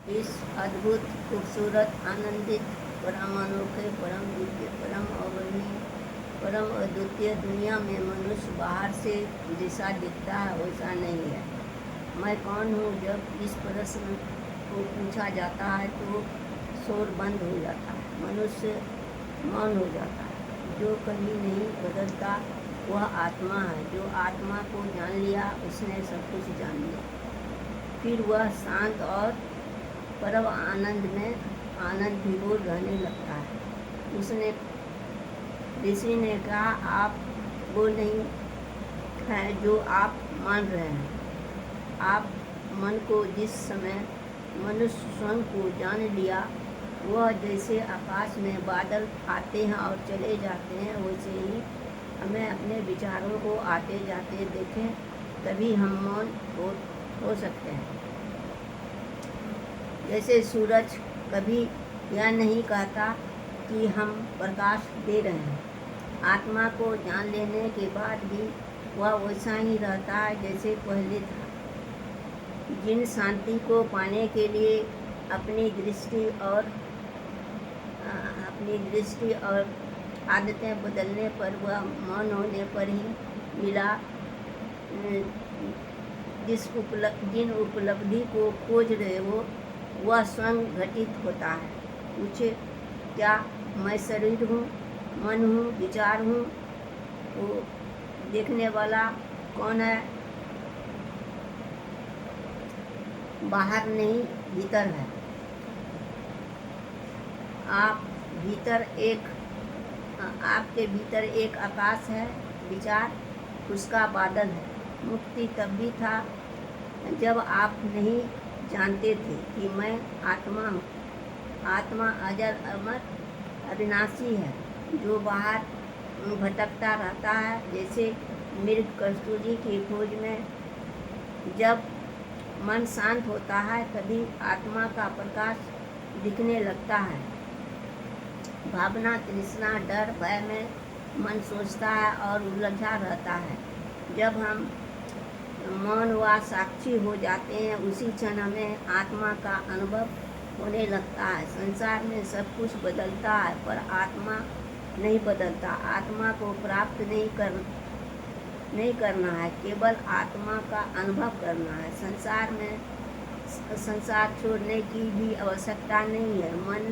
इस अद्भुत, खूबसूरत, आनंदित, परम अनोखे, परम दिव्य, परम अवर्णनीय, परम अद्वितीय दुनिया में मनुष्य बाहर से जैसा दिखता है वैसा नहीं है। मैं कौन हूँ? जब इस प्रश्न को पूछा जाता है तो शोर बंद हो जाता है, मनुष्य मौन हो जाता है। जो कभी नहीं बदलता वह आत्मा है। जो आत्मा को जान लिया उसने सब कुछ जान लिया। फिर वह शांत और परम आनंद में आनंद विभोर रहने लगता है। उसने ऋषि ने कहा, आप वो नहीं हैं जो आप मान रहे हैं। आप मन को जिस समय मनुष्य स्वयं को जान लिया, वह जैसे आकाश में बादल आते हैं और चले जाते हैं, वैसे ही हमें अपने विचारों को आते जाते देखें, तभी हम मौन हो सकते हैं। जैसे सूरज कभी यह नहीं कहता कि हम प्रकाश दे रहे हैं। आत्मा को जान लेने के बाद भी वह वैसा ही रहता है जैसे पहले था। जिन शांति को पाने के लिए अपनी दृष्टि और आदतें बदलने पर, वह मौन होने पर ही मिला। जिन उपलब्धि को खोज रहे हो वह स्वयं घटित होता है। पूछे, क्या मैं शरीर हूँ, मन हूँ, विचार हूँ? वो देखने वाला कौन है? बाहर नहीं, भीतर है। आपके भीतर एक आकाश है, विचार उसका बादल है। मुक्ति तब भी था जब आप नहीं जानते थे कि मैं आत्मा हूँ। आत्मा अजर अमर अविनाशी है, जो बाहर भटकता रहता है जैसे मृग कस्तूरी की खोज में। जब मन शांत होता है तभी आत्मा का प्रकाश दिखने लगता है। भावना, तृष्णा, डर, भय में मन सोचता है और उलझा रहता है। जब हम मौन व साक्षी हो जाते हैं, उसी क्षण हमें आत्मा का अनुभव होने लगता है। संसार में सब कुछ बदलता है पर आत्मा नहीं बदलता। आत्मा को प्राप्त नहीं करना है, केवल आत्मा का अनुभव करना है। संसार छोड़ने की भी आवश्यकता नहीं है। मन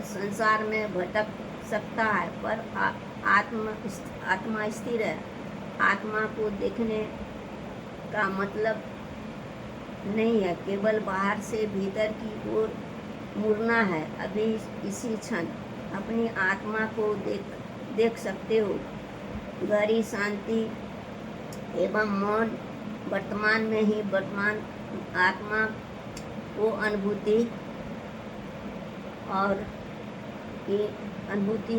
संसार में भटक सकता है पर आत्मा स्थिर है। आत्मा को देखने का मतलब नहीं है केवल बाहर से भीतर की ओर मुड़ना है। अभी इसी क्षण अपनी आत्मा को देख सकते हो। गहरी शांति एवं मौन वर्तमान में ही वर्तमान आत्मा को अनुभूति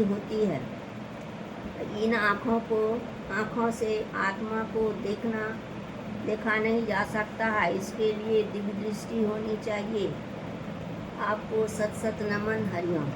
होती है। इन आँखों से आत्मा को देखा नहीं जा सकता है। इसके लिए दिव्य दृष्टि होनी चाहिए। आपको सत सत नमन। हरिओम।